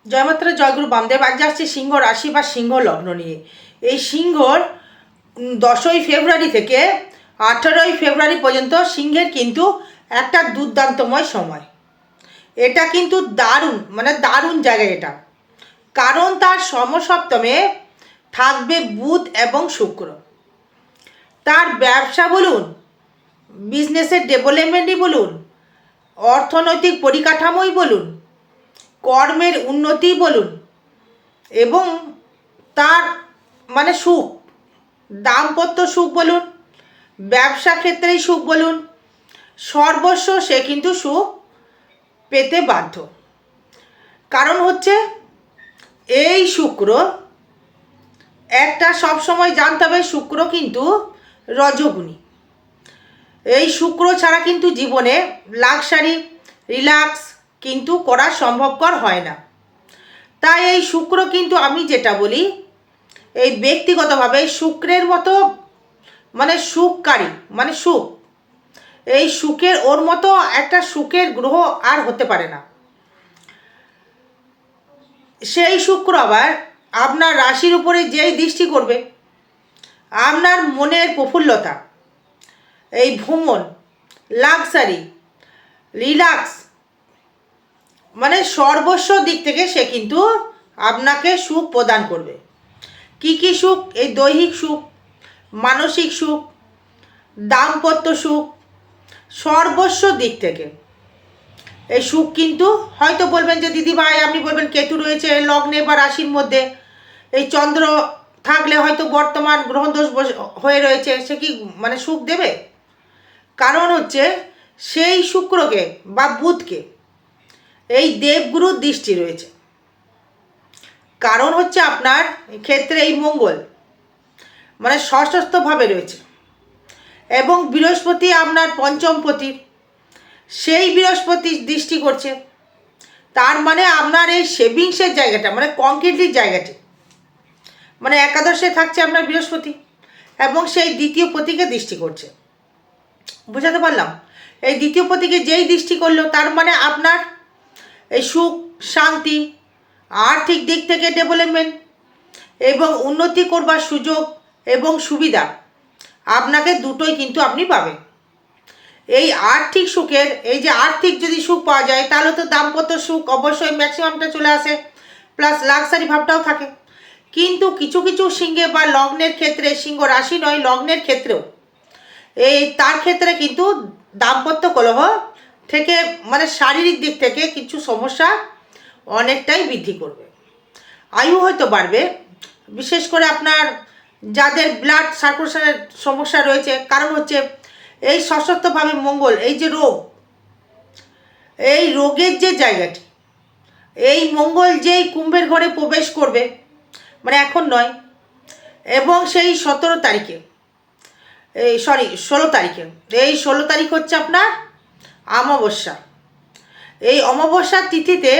জয়মাত্রা জয়গুরু বামদেব। আজ আসছে সিংহ রাশি বা সিংহ লগ্ন নিয়ে। এই সিংহর 10ই ফেব্রুয়ারি থেকে 18ই ফেব্রুয়ারি পর্যন্ত সিংহের কিন্তু একটা দুর্দান্তময় সময়। এটা কিন্তু দারুণ, মানে দারুণ জায়গা এটা। কারণ তার সমসপ্তমে থাকবে বুধ এবং শুক্র। তার ব্যবসা বলুন, বিজনেসের ডেভেলপমেন্টই বলুন, অর্থনৈতিক পরিকাঠামোই বলুন, কর্মের উন্নতি বলুন, এবং তার মানে সুখ, দাম্পত্য সুখ বলুন, ব্যবসা ক্ষেত্রেই সুখ বলুন, সর্বস্ব সে কিন্তু সুখ পেতে বাধ্য। কারণ হচ্ছে এই শুক্র একটা সবসময় জানতে হবে, শুক্র কিন্তু রজগুণী। এই শুক্র ছাড়া কিন্তু জীবনে লাক্সারি রিল্যাক্স কিন্তু করা সম্ভবপর হয় না। তাই এই শুক্র কিন্তু আমি যেটা বলি, এই ব্যক্তিগতভাবে শুক্রের মতো মানে সুখকারী, মানে সুখ, এই সুখের ওর মতো একটা সুখের গ্রহ আর হতে পারে না। সেই শুক্র আবার আপনার রাশির উপরে যেই দৃষ্টি করবে, আপনার মনের প্রফুল্লতা, এই ভ্রমণ, লাক্সারি, রিল্যাক্স, মানে সর্বস্ব দিক থেকে সে কিন্তু আপনাকে সুখ প্রদান করবে। কি কি সুখ? এই দৈহিক সুখ, মানসিক সুখ, দাম্পত্য সুখ, সর্বস্ব দিক থেকে এই সুখ কিন্তু হয়তো বলবেন যে দিদি ভাই আপনি বলবেন কেতু রয়েছে লগ্নে বা রাশির মধ্যে, এই চন্দ্র থাকলে হয়তো বর্তমান গ্রহদোষ হয়ে রয়েছে, সে কি মানে সুখ দেবে? কারণ হচ্ছে সেই শুক্রকে বা বুধকে এই দেবগুরুর দৃষ্টি রয়েছে। কারণ হচ্ছে আপনার ক্ষেত্রে এই মঙ্গল মানে ষষ্ঠভাবে রয়েছে, এবং বৃহস্পতি আপনার পঞ্চমপতি, সেই বৃহস্পতি দৃষ্টি করছে। তার মানে আপনার এই সেভিংসের জায়গাটা, মানে কংক্রিটের জায়গাটি, মানে একাদশে থাকছে আপনার বৃহস্পতি, এবং সেই দ্বিতীয় পতিকে দৃষ্টি করছে। বুঝাতে পারলাম? এই দ্বিতীয় পতিকে যেই দৃষ্টি করলো, তার মানে আপনার এই সুখ, শান্তি, আর্থিক দিক থেকে ডেভেলপমেন্ট এবং উন্নতি করবার সুযোগ এবং সুবিধা আপনাকে দুটোই কিন্তু আপনি পাবেন। এই আর্থিক সুখের, এই যে আর্থিক যদি সুখ পাওয়া যায়, তাহলে তো দাম্পত্য সুখ অবশ্যই ম্যাক্সিমামটা চলে আসে, প্লাস লাক্সারি ভাবটাও থাকে। কিন্তু কিছু কিছু সিংহে বা লগ্নের ক্ষেত্রে, সিংহ রাশি নয় লগ্নের ক্ষেত্রেও এই তার ক্ষেত্রে কিন্তু দাম্পত্য কলহ থেকে মানে শারীরিক দিক থেকে কিছু সমস্যা অনেকটাই বৃদ্ধি করবে। আয়ু হয়তো বাড়বে, বিশেষ করে আপনার যাদের ব্লাড সার্কুলেশনের সমস্যা রয়েছে। কারণ হচ্ছে এই সশক্তভাবে মঙ্গল, এই যে রোগ, এই রোগের যে জায়গাটি, এই মঙ্গল যেই কুম্ভের ঘরে প্রবেশ করবে, মানে এখন নয়, এবং সেই 17 তারিখে, এই 16 তারিখে, এই 16 তারিখ হচ্ছে আপনার অমাবস্যা। এই অমাবস্যার তিথিতে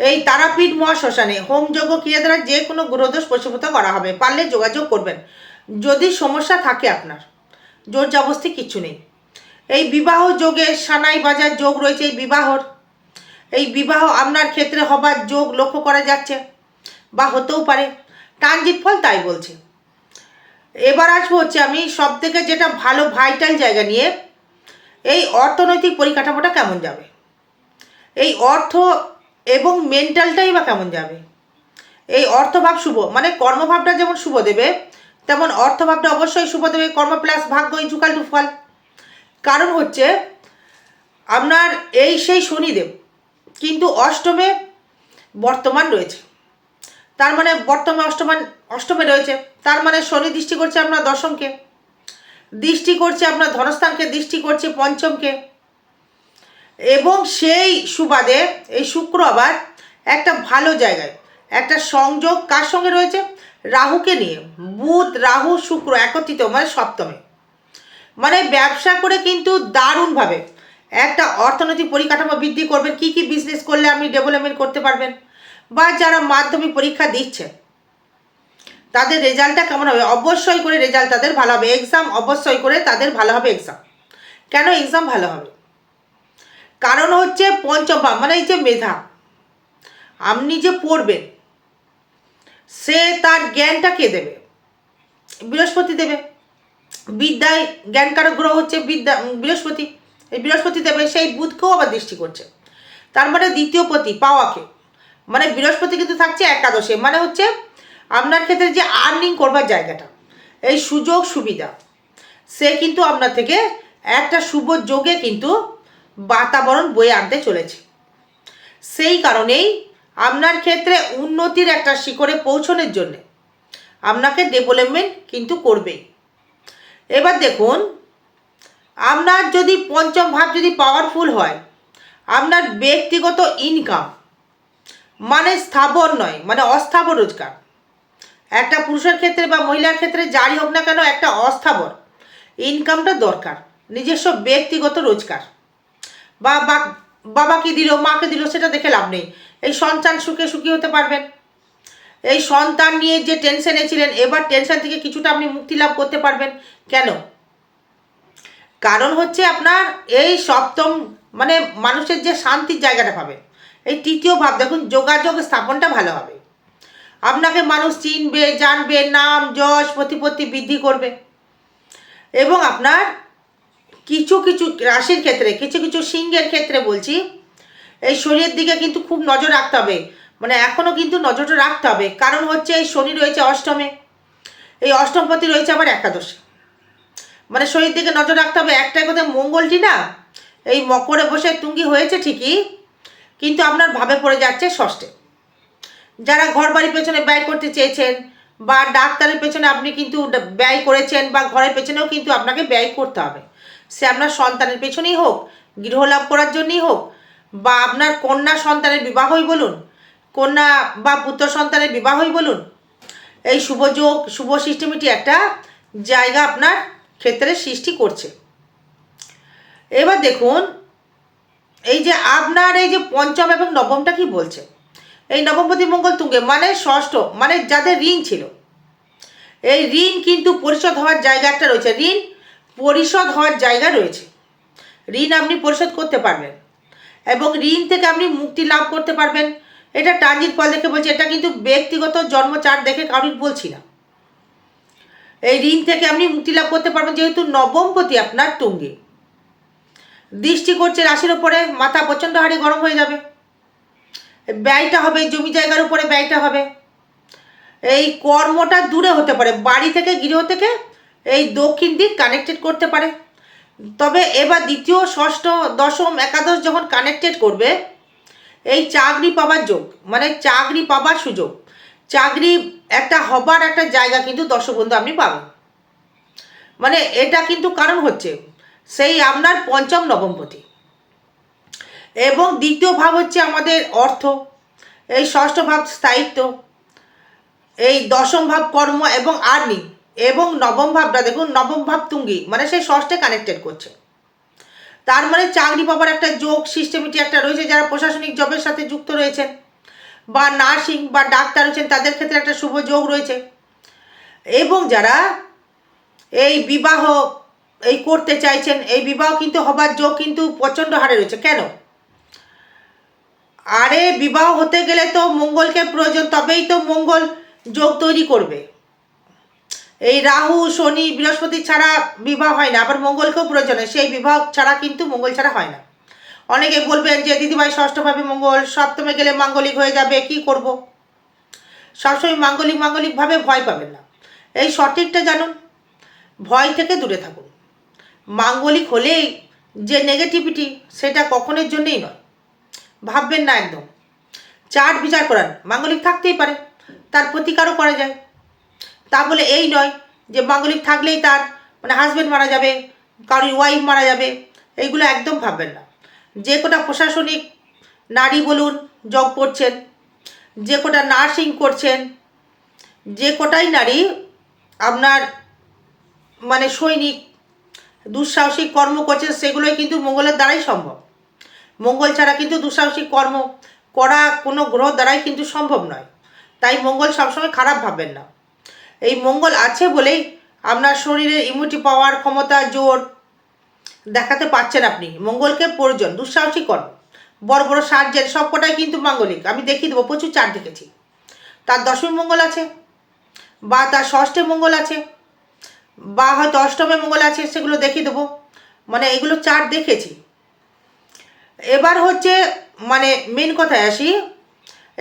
এই তারাপীঠ মহাশ্মশানে হোমযজ্ঞ ক্রিয়া দ্বারা যে কোনো গ্রহদোষ প্রশমিত করা হবে। পারলে যোগাযোগ করবেন যদি সমস্যা থাকে আপনার। জোর জবরদস্তি কিচ্ছু নেই। এই বিবাহ যোগে সানাই বাজার যোগ রয়েছে, এই বিবাহ আপনার ক্ষেত্রে হবার যোগ লক্ষ্য করা যাচ্ছে, বা হতেও পারে। ট্রানজিট ফল তাই বলছে। এবার আসবো হচ্ছে আমি সব থেকে যেটা ভালো ভাইটাল জায়গা নিয়ে, এই অর্থনৈতিক পরিকাঠামোটা কেমন যাবে, এই অর্থ এবং মেন্টালটাই বা কেমন যাবে। এই অর্থভাব শুভ, মানে কর্মভাবটা যেমন শুভ দেবে, তেমন অর্থভাবটা অবশ্যই শুভ দেবে। কর্ম প্লাস ভাগ্য ইজুকাল টু ফল। কারণ হচ্ছে আপনার এই সেই শনিদেব কিন্তু অষ্টমে বর্তমান রয়েছে, তার মানে বর্তমানে অষ্টমে রয়েছে, তার মানে শনি দৃষ্টি করছে আপনার দশমকে, দৃষ্টি করছে আপনার ধনস্থানকে, দৃষ্টি করছে পঞ্চমকে, এবং সেই সুবাদে এই শুক্র আবার একটা ভালো জায়গায় একটা সংযোগ কার সঙ্গে রয়েছে? রাহুকে নিয়ে। বুধ রাহু শুক্র একত্রিত, মানে সপ্তমে, মানে ব্যবসা করে কিন্তু দারুণভাবে একটা অর্থনৈতিক পরিকাঠামো বৃদ্ধি করবেন। কি কি বিজনেস করলে আপনি ডেভেলপমেন্ট করতে পারবেন, বা যারা মাধ্যমিক পরীক্ষা দিচ্ছে তাদের রেজাল্টটা কেমন হবে? অবশ্যই করে রেজাল্ট তাদের ভালো হবে। এক্সাম অবশ্যই করে তাদের ভালো হবে। এক্সাম কেন এক্সাম ভালো হবে? কারণ হচ্ছে পঞ্চম ভাব, মানে এই যে মেধা, আপনি যে পড়বেন সে তার জ্ঞানটা কে দেবে? বৃহস্পতি দেবে। বিদ্যায় জ্ঞানকারক গ্রহ হচ্ছে বৃহস্পতি। এই বৃহস্পতি দেবে, সেই বুধকেও আবার দৃষ্টি করছে। তার মানে দ্বিতীয় পতি পাওয়াকে, মানে বৃহস্পতি কিন্তু থাকছে একাদশে, মানে হচ্ছে আপনার ক্ষেত্রে যে আর্নিং করবার জায়গাটা, এই সুযোগ সুবিধা, সে কিন্তু আপনার থেকে একটা শুভ যোগে কিন্তু বাতাবরণ বয়ে আনতে চলেছে। সেই কারণেই আপনার ক্ষেত্রে উন্নতির একটা শিখরে পৌঁছানোর জন্যে আপনাকে ডেভেলপমেন্ট কিন্তু করবেই। এবার দেখুন, আপনার যদি পঞ্চম ভাব যদি পাওয়ারফুল হয়, আপনার ব্যক্তিগত ইনকাম মানে স্থাবর নয়, মানে অস্থাবর রোজগার, একটা পুরুষের ক্ষেত্রে বা মহিলার ক্ষেত্রে যারই হোক না কেন একটা অস্থাবর ইনকামটা দরকার। নিজস্ব ব্যক্তিগত রোজগার, বা বাবাকে দিল মাকে দিল সেটা দেখে লাভ নেই। এই সন্তান সুখে সুখী হতে পারবেন। এই সন্তান নিয়ে যে টেনশনে ছিলেন, এবার টেনশন থেকে কিছুটা আপনি মুক্তি লাভ করতে পারবেন। কেন? কারণ হচ্ছে আপনার এই সপ্তম, মানে মানুষের যে শান্তির জায়গাটা পাবে। এই তৃতীয় ভাব দেখুন, যোগাযোগ স্থাপনটা ভালো হবে। আপনাকে মানুষ চিনবে, জানবে, নাম যশ প্রতিপত্তি বৃদ্ধি করবে। এবং আপনার কিছু কিছু রাশির ক্ষেত্রে, কিছু কিছু সিংহের ক্ষেত্রে বলছি, এই শরীরের দিকে কিন্তু খুব নজর রাখতে হবে। মানে এখনও কিন্তু নজরটা রাখতে হবে, কারণ হচ্ছে এই শনি রয়েছে অষ্টমে, এই অষ্টমপতি রয়েছে আবার একাদশে। মানে শরীর দিকে নজর রাখতে হবে। একটাই কথা, মঙ্গলটি না এই মকরে বসে তুঙ্গি হয়েছে ঠিকই, কিন্তু আপনার ভাবে পড়ে যাচ্ছে ষষ্ঠে। যারা ঘর বাড়ির পেছনে ব্যয় করতে চেয়েছেন, বা ডাক্তারের পেছনে আপনি কিন্তু ব্যয় করেছেন, বা ঘরের পেছনেও কিন্তু আপনাকে ব্যয় করতে হবে। সে আপনার সন্তানের পেছনেই হোক, গৃহলাভ করার জন্যই হোক, বা আপনার কন্যা সন্তানের বিবাহই বলুন, কন্যা বা পুত্র সন্তানের বিবাহই বলুন, এই শুভযোগ শুভ সিস্টেমটি একটা জায়গা আপনার ক্ষেত্রে সৃষ্টি করছে। এবার দেখুন, এই যে আপনার এই যে পঞ্চম এবং নবমটা কি বলছে, এই নবমপতি মঙ্গল তুঙ্গে মানে ষষ্ঠ, মানে যাদের ঋণ ছিল, এই ঋণ কিন্তু পরিশোধ হওয়ার জায়গা একটা রয়েছে। ঋণ পরিশোধ হওয়ার জায়গা রয়েছে। ঋণ আপনি পরিশোধ করতে পারবেন এবং ঋণ থেকে আপনি মুক্তি লাভ করতে পারবেন। এটা ট্রানজিট ফল দেখে বলছি, এটা কিন্তু ব্যক্তিগত জন্ম চার্ট দেখে কারোর বলছি না। এই ঋণ থেকে আপনি মুক্তি লাভ করতে পারবেন, যেহেতু নবমপতি আপনার তুঙ্গে দৃষ্টি করছে রাশির ওপরে, মাথা প্রচণ্ড হারে গরম হয়ে যাবে। ব্যয়টা হবে, জমি জায়গার উপরে ব্যয়টা হবে। এই কর্মটা দূরে হতে পারে, বাড়ি থেকে গৃহ থেকে এই দক্ষিণ দিক কানেক্টেড করতে পারে। তবে এবার দ্বিতীয় ষষ্ঠ দশম একাদশ যখন কানেক্টেড করবে, এই চাকরি পাবার যোগ, মানে চাকরি পাবার সুযোগ, চাকরি একটা হবার একটা জায়গা কিন্তু দর্শক বন্ধু আপনি পাবেন। মানে এটা কিন্তু কারণ হচ্ছে সেই আপনার পঞ্চম নবমপতি, এবং দ্বিতীয় ভাব হচ্ছে আমাদের অর্থ, এই ষষ্ঠ ভাব স্থায়িত্ব, এই দশম ভাব কর্ম এবং আর্নিং, এবং নবম ভাবটা দেখুন, নবম ভাব তুঙ্গি, মানে সেই ষষ্ঠে কানেক্টেড করছে। তার মানে চাকরি পাবার একটা যোগ সিস্টেমিটি একটা রয়েছে। যারা প্রশাসনিক জবের সাথে যুক্ত রয়েছেন, বা নার্সিং বা ডাক্তার রয়েছেন, তাদের ক্ষেত্রে একটা শুভ যোগ রয়েছে। এবং যারা এই বিবাহ এই করতে চাইছেন, এই বিবাহ কিন্তু হবার যোগ কিন্তু প্রচণ্ড হারে রয়েছে। কেন? আরে বিবাহ হতে গেলে তো মঙ্গলকে প্রয়োজন, তবেই তো মঙ্গল যোগ তৈরি করবে। এই রাহু শনি বৃহস্পতি ছাড়া বিবাহ হয় না, আবার মঙ্গলকেও প্রয়োজন হয়, সেই বিবাহ ছাড়া কিন্তু মঙ্গল ছাড়া হয় না। অনেকে বলবেন যে দিদিভাই ষষ্ঠভাবে মঙ্গল, সপ্তমে গেলে মাঙ্গলিক হয়ে যাবে, কি করব? সবসময় মাঙ্গলিকভাবে ভয় পাবেন না, এই সঠিকটা জানুন, ভয় থেকে দূরে থাকুন। মাঙ্গলিক হলেই যে নেগেটিভিটি, সেটা কখনের জন্যই নয়, ভাববেন না একদম। চার্ট বিচার করান, মাঙ্গলিক থাকতেই পারে, তার প্রতিকারও করা যায়। তা বলে এই নয় যে মাঙ্গলিক থাকলেই তার মানে হাজব্যান্ড মারা যাবে, কারোর ওয়াইফ মারা যাবে, এইগুলো একদম ভাববেন না। যে কোটা প্রশাসনিক নারী বলুন জব করছেন, যে কোটা নার্সিং করছেন, যে কোটাই নারী আপনার মানে সৈনিক দুঃসাহসিক কর্ম করছে, সেগুলোই কিন্তু মঙ্গলের দ্বারাই সম্ভব। মঙ্গল ছাড়া কিন্তু দুঃসাহসিক কর্ম করা কোনো গ্রহ দ্বারাই কিন্তু সম্ভব নয়। তাই মঙ্গল সবসময় খারাপ ভাববেন না। এই মঙ্গল আছে বলেই আপনার শরীরের ইমিউনিটি পাওয়ার ক্ষমতা জোর দেখাতে পারছেন আপনি। মঙ্গলকে প্রয়োজন দুঃসাহসিক কর্ম, বড় বড় সার্জেন সবকটাই কিন্তু মাঙ্গলিক, আমি দেখিয়ে দেবো, প্রচুর চার্ট দেখেছি। তার দশমী মঙ্গল আছে, বা তার ষষ্ঠে মঙ্গল আছে, বা হয়তো অষ্টমে মঙ্গল আছে, সেগুলো দেখিয়ে দেবো। মানে এগুলো চার্ট দেখেছি। এবার হচ্ছে মানে মেন কথায় আসি,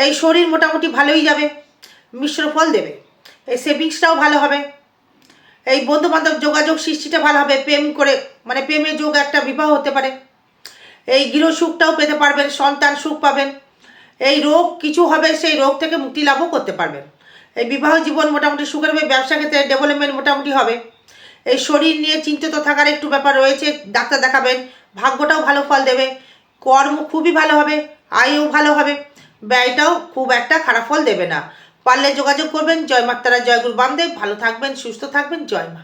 এই শরীর মোটামুটি ভালোই যাবে, মিশ্র ফল দেবে, এই সেভিংসটাও ভালো হবে, এই বন্ধুবান্ধব যোগাযোগ সৃষ্টিটা ভালো হবে, প্রেম করে মানে প্রেমের যোগ একটা বিবাহ হতে পারে, এই গৃহ সুখটাও পেতে পারবেন, সন্তান সুখ পাবেন, এই রোগ কিছু হবে সেই রোগ থেকে মুক্তি লাভও করতে পারবেন, এই বিবাহ জীবন মোটামুটি সুখের হবে, ব্যবসা ক্ষেত্রে ডেভেলপমেন্ট মোটামুটি হবে, এই শরীর নিয়ে চিন্তিত থাকার একটু ব্যাপার রয়েছে, ডাক্তার দেখাবেন, ভাগ্যটাও ভালো ফল দেবে, কর্ম খুবই ভালো হবে, আয়ও ভালো হবে, ব্যয়টাও খুব একটা খারাপ ফল দেবে না। পারলে যোগাযোগ করবেন। জয় মাতারা, জয় গুরু বামদেব। ভালো থাকবেন, সুস্থ থাকবেন। জয় মা।